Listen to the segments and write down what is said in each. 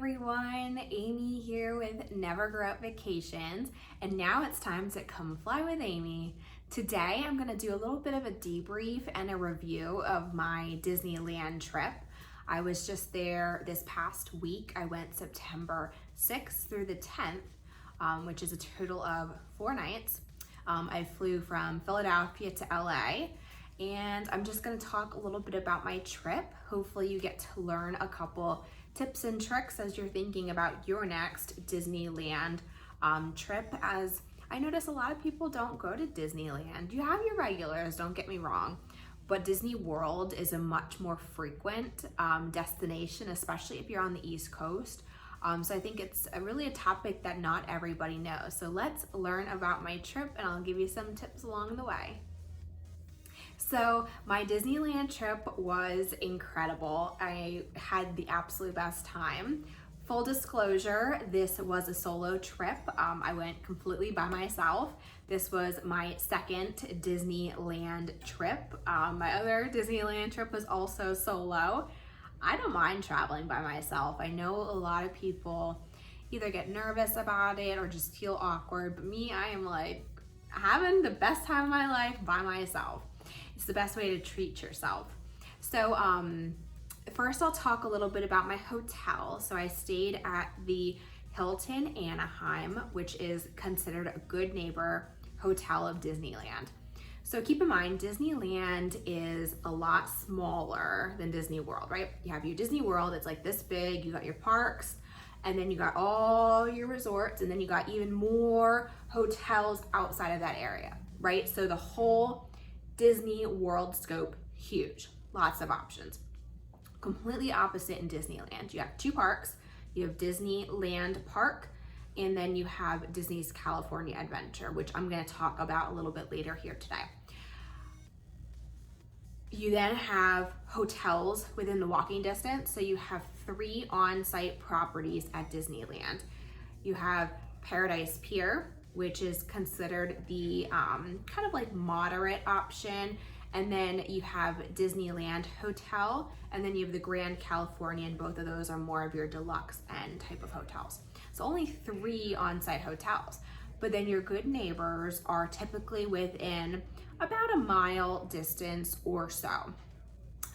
everyone, Amy here with Never Grow Up Vacations, and now it's time to come fly with Amy. Today I'm going to do a little bit of a debrief and a review of my Disneyland trip. I was just there this past week. I went September 6th through the 10th, which is a total of 4 nights. I flew from Philadelphia to LA. And I'm just going to talk a little bit about my trip. Hopefully you get to learn a couple tips and tricks as you're thinking about your next Disneyland trip, as I notice a lot of people don't go to Disneyland. You have your regulars, don't get me wrong, but Disney World is a much more frequent destination, especially if you're on the East Coast. So I think it's really a topic that not everybody knows. So let's learn about my trip and I'll give you some tips along the way. So my Disneyland trip was incredible. I had the absolute best time. Full disclosure, this was a solo trip. I went completely by myself. This was my second Disneyland trip. My other Disneyland trip was also solo. I don't mind traveling by myself. I know a lot of people either get nervous about it or just feel awkward, but me, I am like having the best time of my life by myself. It's the best way to treat yourself. So first I'll talk a little bit about my hotel. So I stayed at the Hilton Anaheim, which is considered a good neighbor hotel of Disneyland. So keep in mind, Disneyland is a lot smaller than Disney World, right? You have your Disney World, it's like this big, you got your parks, and then you got all your resorts, and then you got even more hotels outside of that area, right? So the whole Disney World scope, huge, lots of options. Completely opposite in Disneyland. You have 2 parks. You have Disneyland Park, and then you have Disney's California Adventure, which I'm going to talk about a little bit later here today. You then have hotels within the walking distance. So you have 3 on-site properties at Disneyland. You have Paradise Pier, which is considered the kind of like moderate option. And then you have Disneyland Hotel, and then you have the Grand California, and both of those are more of your deluxe end type of hotels. So only 3 on-site hotels, but then your good neighbors are typically within about a mile distance or so.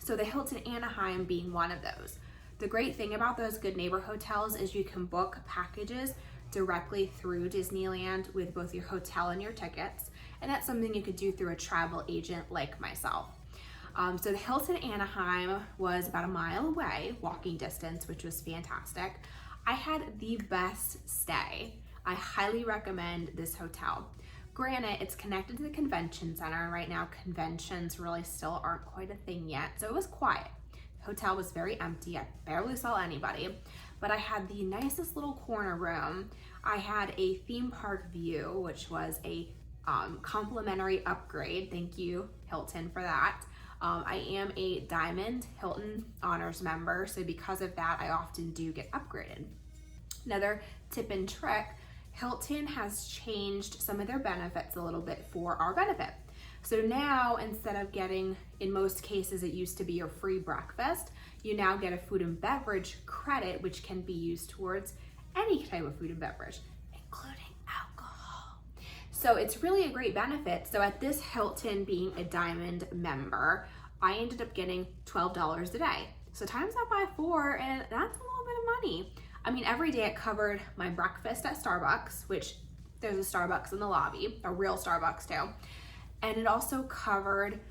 So the Hilton Anaheim being one of those. The great thing about those good neighbor hotels is you can book packages directly through Disneyland with both your hotel and your tickets. And that's something you could do through a travel agent like myself. So the Hilton Anaheim was about a mile away, walking distance, which was fantastic. I had the best stay. I highly recommend this hotel. Granted, it's connected to the convention center, and right now conventions really still aren't quite a thing yet, so it was quiet. The hotel was very empty. I barely saw anybody, but I had the nicest little corner room. I had a theme park view, which was a complimentary upgrade. Thank you, Hilton, for that. I am a Diamond Hilton Honors member, so because of that, I often do get upgraded. Another tip and trick, Hilton has changed some of their benefits a little bit for our benefit. So now, instead of getting, in most cases, it used to be your free breakfast, you now get a food and beverage credit, which can be used towards any type of food and beverage, including alcohol. So it's really a great benefit. So at this Hilton, being a Diamond member, I ended up getting $12 a day. So times that by 4, and that's a little bit of money. I mean, every day it covered my breakfast at Starbucks, which there's a Starbucks in the lobby, a real Starbucks too. And it also covered,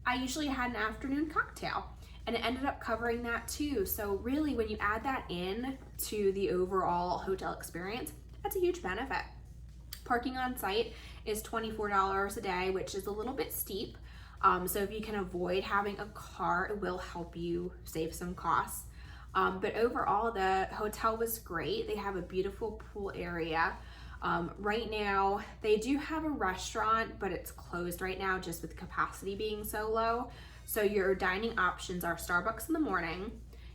I usually had an afternoon cocktail, and it ended up covering that too. So really, when you add that in to the overall hotel experience, that's a huge benefit. Parking on site is $24 a day, which is a little bit steep. So if you can avoid having a car, it will help you save some costs. But overall, the hotel was great. They have a beautiful pool area. Right now, they do have a restaurant, but it's closed right now just with capacity being so low. So your dining options are Starbucks in the morning.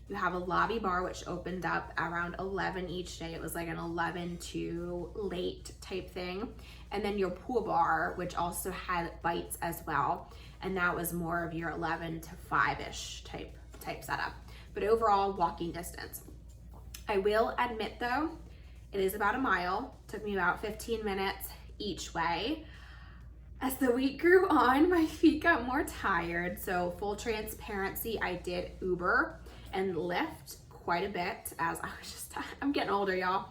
You have a lobby bar, which opened up around 11 each day. It was like an 11 to late type thing. And then your pool bar, which also had bites as well. And that was more of your 11 to 5-ish type setup. But overall, walking distance. I will admit though, it is about a mile. Took me about 15 minutes each way. As the week grew on, my feet got more tired. So full transparency, I did Uber and Lyft quite a bit as I'm getting older, y'all.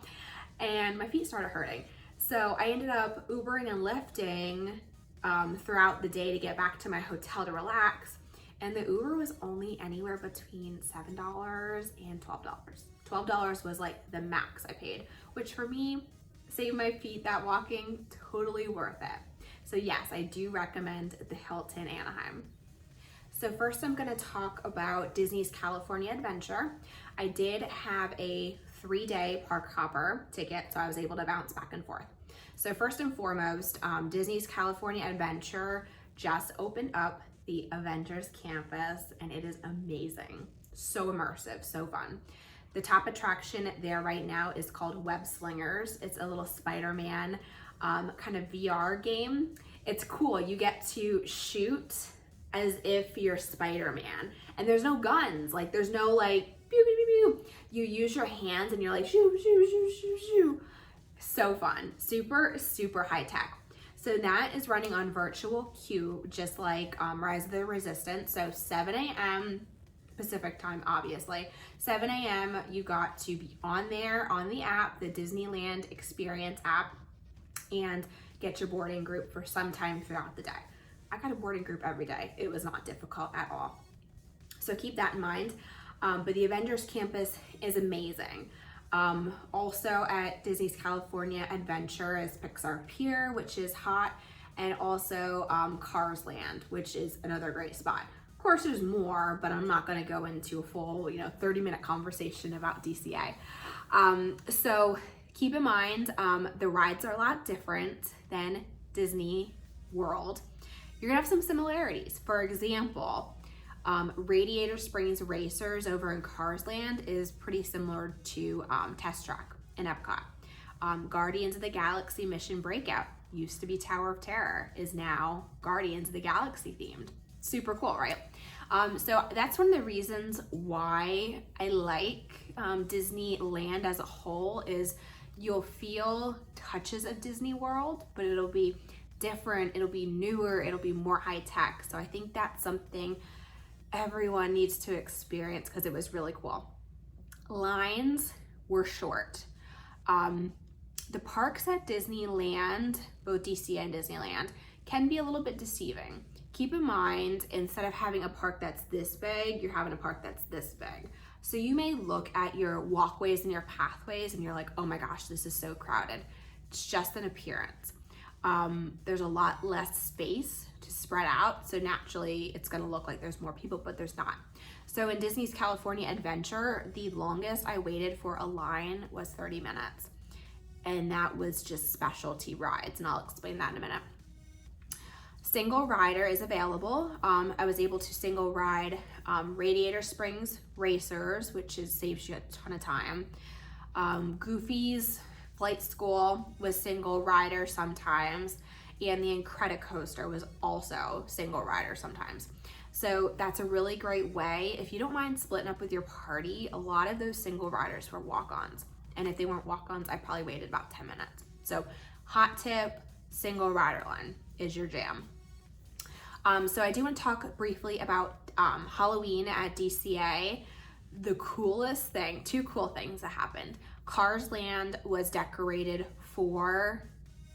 And my feet started hurting. So I ended up Ubering and Lyfting throughout the day to get back to my hotel to relax. And the Uber was only anywhere between $7 and $12. $12 was like the max I paid, which for me, saved my feet that walking, totally worth it. So yes, I do recommend the Hilton Anaheim. So first I'm gonna talk about Disney's California Adventure. I did have a 3-day park hopper ticket, so I was able to bounce back and forth. So first and foremost, Disney's California Adventure just opened up the Avengers campus and it is amazing. So immersive, so fun. The top attraction there right now is called Web Slingers. It's a little Spider-Man kind of VR game. It's cool. You get to shoot as if you're Spider-Man, and there's no guns. Like there's no like pew pew pew pew. You use your hands and you're like shoo shoo shoo shoo shoo. So fun. Super super high tech. So that is running on virtual queue, just like Rise of the Resistance. So 7 a.m. Pacific time, obviously. 7 a.m. you got to be on there on the app, the Disneyland Experience app, and get your boarding group for some time throughout the day. I got a boarding group every day. It was not difficult at all. So keep that in mind. But the Avengers campus is amazing. Also at Disney's California Adventure is Pixar Pier, which is hot, and also Cars Land, which is another great spot. Of course, there's more, but I'm not going to go into a full, 30-minute conversation about DCA. So keep in mind, the rides are a lot different than Disney World. You're going to have some similarities. For example, Radiator Springs Racers over in Cars Land is pretty similar to Test Track in Epcot. Guardians of the Galaxy Mission Breakout used to be Tower of Terror, is now Guardians of the Galaxy themed. Super cool, right? So that's one of the reasons why I like Disneyland as a whole is you'll feel touches of Disney World, but it'll be different, it'll be newer, it'll be more high tech. So I think that's something everyone needs to experience because it was really cool. Lines were short. The parks at Disneyland, both DCA and Disneyland, can be a little bit deceiving. Keep in mind, instead of having a park that's this big, you're having a park that's this big. So you may look at your walkways and your pathways and you're like, oh my gosh, this is so crowded. It's just an appearance. There's a lot less space to spread out, so naturally it's gonna look like there's more people, but there's not. So in Disney's California Adventure, the longest I waited for a line was 30 minutes. And that was just specialty rides, and I'll explain that in a minute. Single rider is available. I was able to single ride Radiator Springs Racers, which saves you a ton of time. Goofy's Flight School was single rider sometimes, and the Incredicoaster was also single rider sometimes. So that's a really great way. If you don't mind splitting up with your party, a lot of those single riders were walk-ons. And if they weren't walk-ons, I probably waited about 10 minutes. So hot tip, single rider line is your jam. So I do want to talk briefly about Halloween at DCA. The coolest thing, 2 cool things that happened. Cars Land was decorated for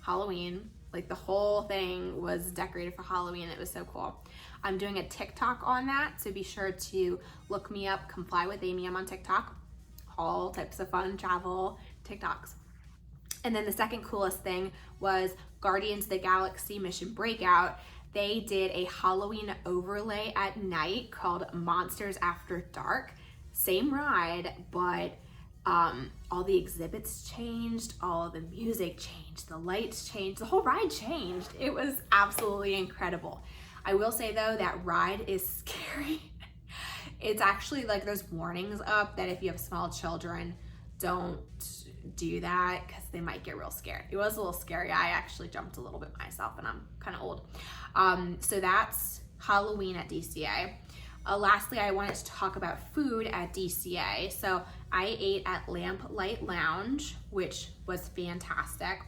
Halloween. Like the whole thing was decorated for Halloween. It was so cool. I'm doing a TikTok on that, so be sure to look me up, Come Fly with Amy. I'm on TikTok. All types of fun travel TikToks. And then the second coolest thing was Guardians of the Galaxy Mission Breakout. They did a Halloween overlay at night called Monsters After Dark. Same ride, but all the exhibits changed, all the music changed, the lights changed, the whole ride changed. It was absolutely incredible. I will say though, that ride is scary. It's actually like there's warnings up that if you have small children, don't do that because they might get real scared. It was a little scary. I actually jumped a little bit myself and I'm kind of old. So that's Halloween at DCA. Lastly, I wanted to talk about food at DCA. So I ate at Lamplight Lounge, which was fantastic.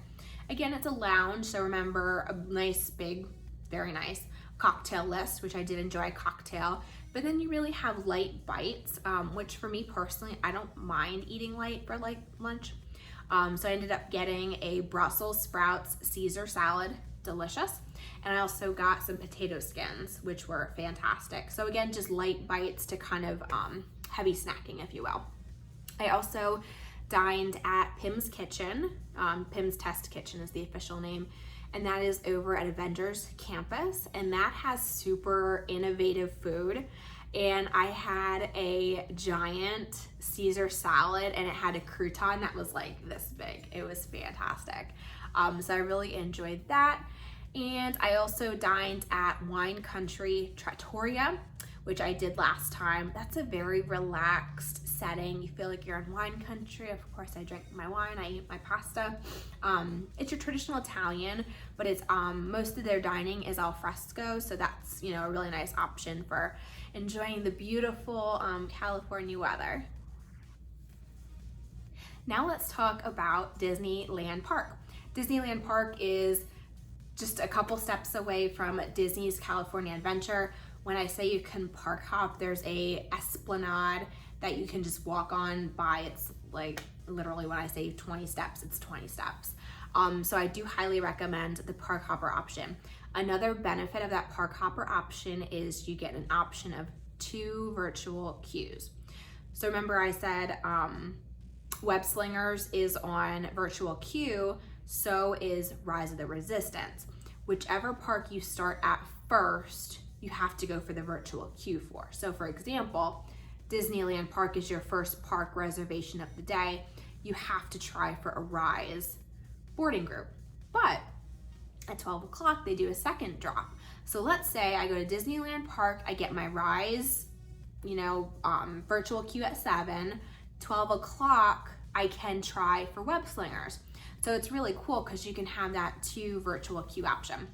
Again, it's a lounge, so remember a nice, big, very nice cocktail list, which I did enjoy a cocktail. But then you really have light bites, which for me personally, I don't mind eating light for like lunch. So I ended up getting a Brussels sprouts Caesar salad, delicious. And I also got some potato skins, which were fantastic. So again, just light bites to kind of heavy snacking, if you will. I also dined at Pim's Kitchen. Pim's Test Kitchen is the official name. And that is over at Avengers Campus. And that has super innovative food. And I had a giant Caesar salad, and it had a crouton that was like this big. It was fantastic. So I really enjoyed that. And I also dined at Wine Country Trattoria, which I did last time. That's a very relaxed setting. You feel like you're in wine country. Of course, I drink my wine, I eat my pasta. It's your traditional Italian, but it's most of their dining is al fresco, so that's, you know, a really nice option for enjoying the beautiful California weather. Now let's talk about Disneyland Park. Disneyland Park is just a couple steps away from Disney's California Adventure. When I say you can park hop, there's a esplanade that you can just walk on by. It's like literally when I say 20 steps, it's 20 steps. So I do highly recommend the park hopper option. Another benefit of that park hopper option is you get an option of 2 virtual queues. So remember I said Web Slingers is on virtual queue, so is Rise of the Resistance. Whichever park you start at first, you have to go for the virtual queue for. So for example, Disneyland Park is your first park reservation of the day. You have to try for a Rise boarding group. But at 12 o'clock, they do a second drop. So let's say I go to Disneyland Park, I get my Rise, virtual queue at 7, 12 o'clock, I can try for Web Slingers. So it's really cool because you can have that 2 virtual queue option.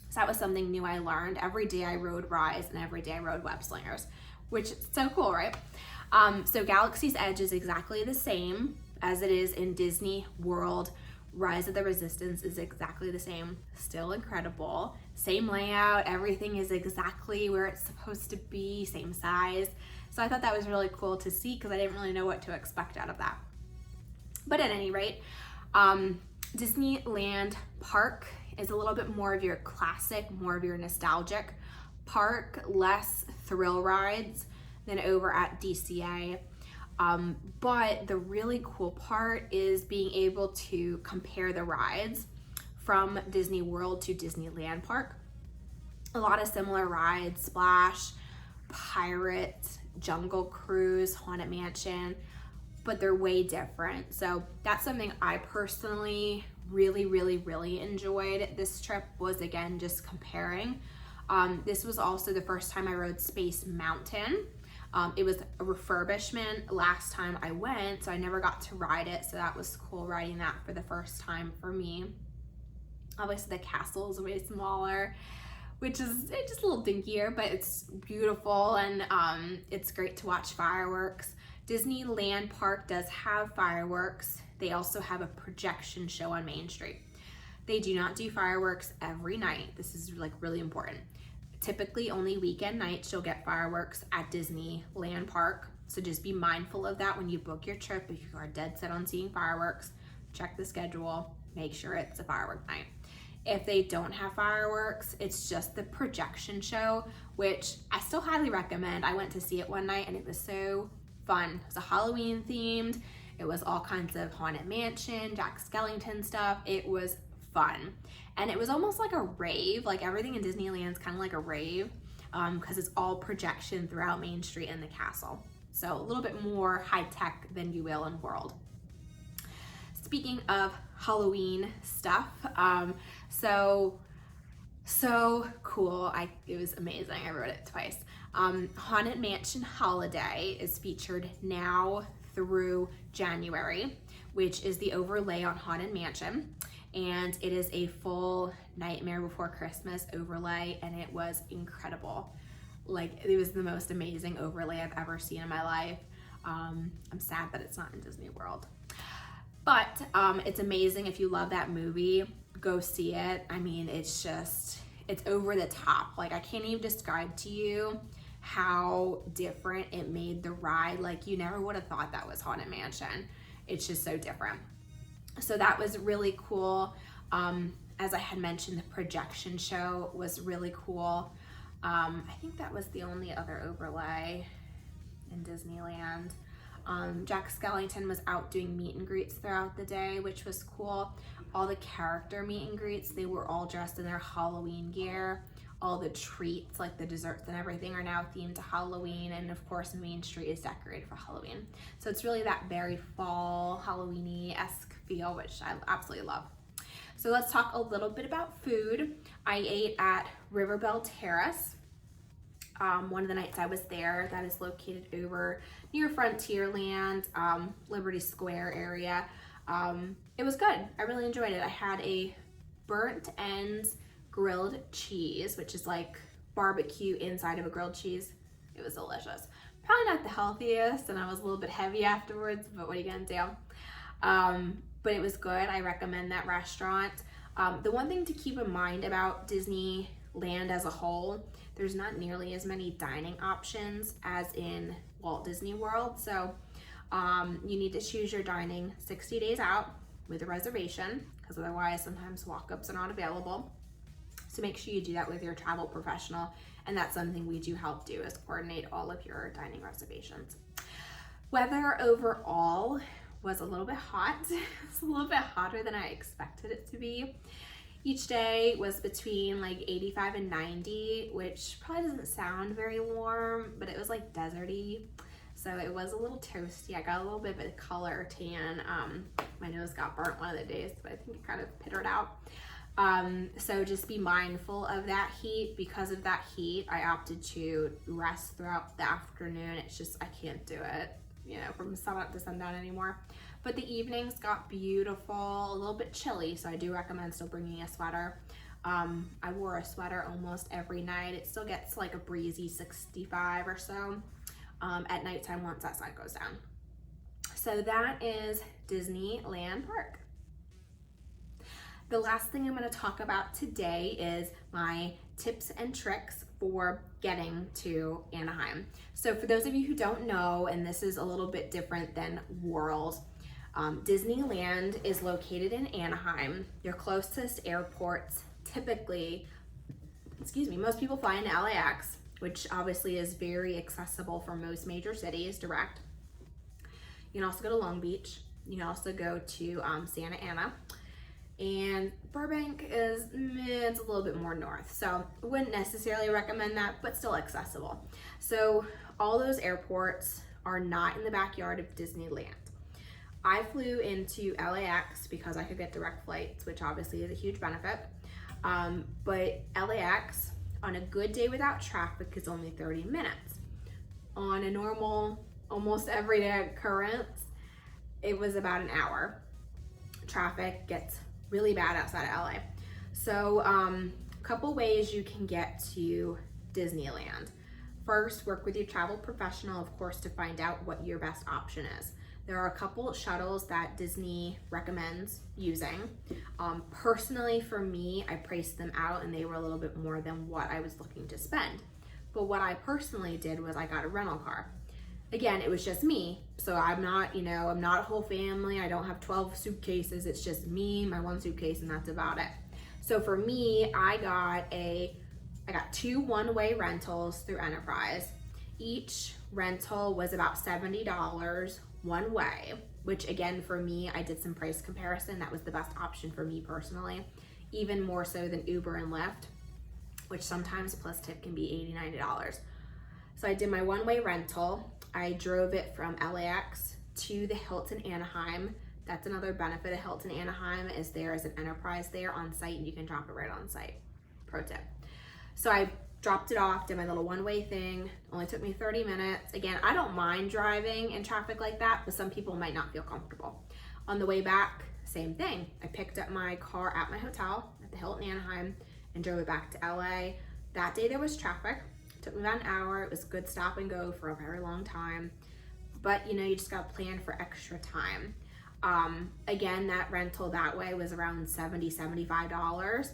So that was something new I learned. Every day I rode Rise and every day I rode Web Slingers, which is so cool, right? So Galaxy's Edge is exactly the same as it is in Disney World. Rise of the Resistance is exactly the same, still incredible. Same layout, everything is exactly where it's supposed to be, same size. So I thought that was really cool to see because I didn't really know what to expect out of that. But at any rate, Disneyland Park is a little bit more of your classic, more of your nostalgic park, less thrill rides than over at DCA. But the really cool part is being able to compare the rides from Disney World to Disneyland Park. A lot of similar rides, Splash, Pirates, Jungle Cruise, Haunted Mansion, but they're way different. So that's something I personally really enjoyed this trip, was again just comparing. This was also the first time I rode Space Mountain. It was a refurbishment last time I went, so I never got to ride it, so that was cool riding that for the first time for me. Obviously the castle is way smaller, which is just a little dinkier, but it's beautiful, and it's great to watch fireworks. Disneyland Park does have fireworks. They also have a projection show on Main Street. They do not do fireworks every night. This is like really important. Typically only weekend nights you'll get fireworks at Disneyland Park. So just be mindful of that when you book your trip. If you are dead set on seeing fireworks, check the schedule, make sure it's a firework night. If they don't have fireworks, it's just the projection show, which I still highly recommend. I went to see it one night and it was so fun. It was a Halloween themed. It was all kinds of Haunted Mansion, Jack Skellington stuff. It was fun. And it was almost like a rave. Like everything in Disneyland is kind of like a rave because it's all projection throughout Main Street and the castle. So a little bit more high tech than you will in World. Speaking of Halloween stuff, so cool. It was amazing. I rode it twice. Haunted Mansion Holiday is featured now through January, which is the overlay on Haunted Mansion. And it is a full Nightmare Before Christmas overlay, and it was incredible. Like, it was the most amazing overlay I've ever seen in my life. I'm sad that it's not in Disney World. But it's amazing. If you love that movie, go see it. I mean, it's over the top. Like, I can't even describe to you how different it made the ride. Like, you never would have thought that was Haunted Mansion. It's just so different. So that was really cool. As I had mentioned, the projection show was really cool. I think that was the only other overlay in Disneyland. Jack Skellington was out doing meet and greets throughout the day, which was cool. All the character meet and greets, they were all dressed in their Halloween gear. All the treats, like the desserts and everything, are now themed to Halloween, and of course Main Street is decorated for Halloween. So it's really that very fall, Halloween-y-esque feel, which I absolutely love. So let's talk a little bit about food. I ate at Riverbell Terrace. One of the nights I was there, that is located over near Frontierland, Liberty Square area. It was good. I really enjoyed it. I had a burnt ends grilled cheese, which is like barbecue inside of a grilled cheese. It was delicious. Probably not the healthiest, and I was a little bit heavy afterwards, but what are you gonna do? But it was good. I recommend that restaurant. The one thing to keep in mind about Disneyland as a whole, there's not nearly as many dining options as in Walt Disney World. So you need to choose your dining 60 days out with a reservation, because otherwise sometimes walk-ups are not available. So make sure you do that with your travel professional. And that's something we do help do, is coordinate all of your dining reservations. Weather overall was a little bit hot. It's a little bit hotter than I expected it to be. Each day was between like 85 and 90, which probably doesn't sound very warm, but it was like deserty. So it was a little toasty. I got a little bit of a color tan. My nose got burnt one of the days, but I think it kind of pittered out. So just be mindful of that heat. Because of that heat, I opted to rest throughout the afternoon. It's just, I can't do it, you know, from sunup to sundown anymore. But the evenings got beautiful, a little bit chilly, so I do recommend still bringing a sweater. I wore a sweater almost every night. It still gets like a breezy 65 or so at nighttime once that sun goes down. So that is Disneyland Park. The last thing I'm going to talk about today is my tips and tricks for getting to Anaheim. So for those of you who don't know, and this is a little bit different than World, Disneyland is located in Anaheim. Your closest airports typically, most people fly into LAX, which obviously is very accessible for most major cities, direct. You can also go to Long Beach. You can also go to Santa Ana. And Burbank is, it's a little bit more north, so I wouldn't necessarily recommend that, but still accessible. So all those airports are not in the backyard of Disneyland. I flew into LAX because I could get direct flights, which obviously is a huge benefit. But LAX, on a good day without traffic, is only 30 minutes. On a normal, almost everyday occurrence, it was about an hour. Traffic gets really bad outside of LA. So a couple ways you can get to Disneyland. First, work with your travel professional, of course, to find out what your best option is. There are a couple shuttles that Disney recommends using. Personally, for me, I priced them out and they were a little bit more than what I was looking to spend. But what I personally did was I got a rental car. Again, it was just me, so I'm not, I'm not a whole family. I don't have 12 suitcases. It's just me, my one suitcase, and that's about it. So for me, I got 2 one-way rentals through Enterprise. Each rental was about $70 one way, which again, for me, I did some price comparison. That was the best option for me personally, even more so than Uber and Lyft, which sometimes plus tip can be $80, $90. So I did my one-way rental. I drove it from LAX to the Hilton Anaheim. That's another benefit of Hilton Anaheim, is there is an Enterprise there on site and you can drop it right on site. Pro tip. So I dropped it off, did my little one-way thing. Only took me 30 minutes. Again, I don't mind driving in traffic like that, but some people might not feel comfortable. On the way back, same thing. I picked up my car at my hotel at the Hilton Anaheim and drove it back to LA. That day there was traffic. Took me about an hour. It was good stop and go for a very long time. But you know, you just gotta plan for extra time. Again, that rental that way was around $75.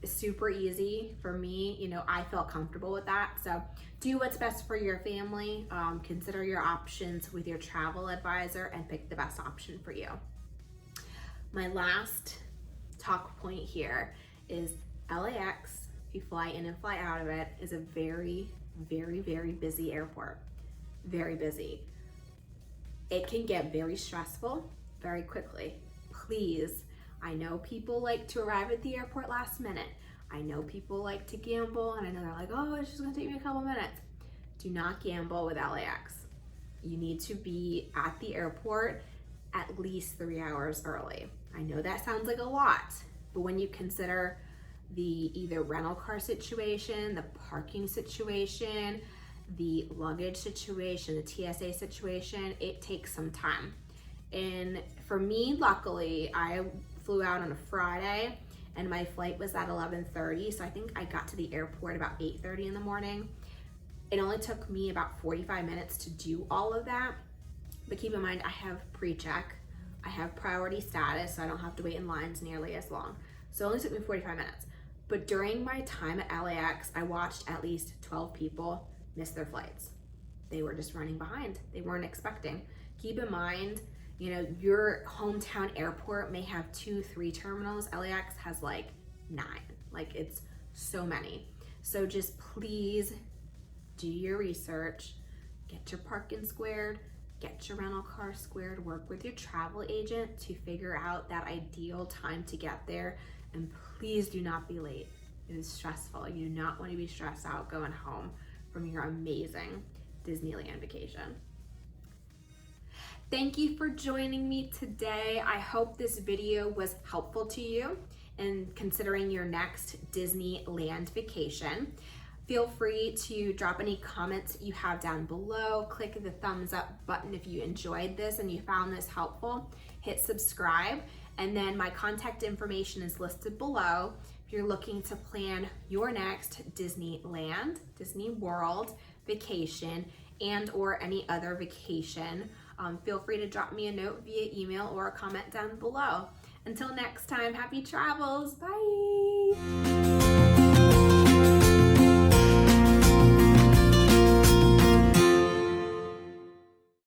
Super easy for me. You know, I felt comfortable with that. So do what's best for your family. Consider your options with your travel advisor and pick the best option for you. My last talk point here is LAX, if you fly in and fly out of it, is a very, very, very busy airport. Very busy. It can get very stressful very quickly. Please, I know people like to arrive at the airport last minute. I know people like to gamble, and I know they're like, oh, it's just gonna take me a couple minutes. Do not gamble with LAX. You need to be at the airport at least 3 hours early. I know that sounds like a lot, but when you consider the either rental car situation, the parking situation, the luggage situation, the TSA situation, it takes some time. And for me, luckily, I flew out on a Friday and my flight was at 11:30. So I think I got to the airport about 8:30 in the morning. It only took me about 45 minutes to do all of that. But keep in mind, I have pre-check. I have priority status, so I don't have to wait in lines nearly as long. So it only took me 45 minutes. But during my time at LAX, I watched at least 12 people miss their flights. They were just running behind. They weren't expecting. Keep in mind, you know, your hometown airport may have 2-3 terminals. LAX has like 9. Like, it's so many. So just please do your research, get your parking squared, get your rental car squared, work with your travel agent to figure out that ideal time to get there. And please do not be late. It is stressful. You do not want to be stressed out going home from your amazing Disneyland vacation. Thank you for joining me today. I hope this video was helpful to you in considering your next Disneyland vacation. Feel free to drop any comments you have down below. Click the thumbs up button if you enjoyed this and you found this helpful. Hit subscribe, and then my contact information is listed below. If you're looking to plan your next Disneyland, Disney World vacation, and or any other vacation, feel free to drop me a note via email or a comment down below. Until next time, happy travels. Bye.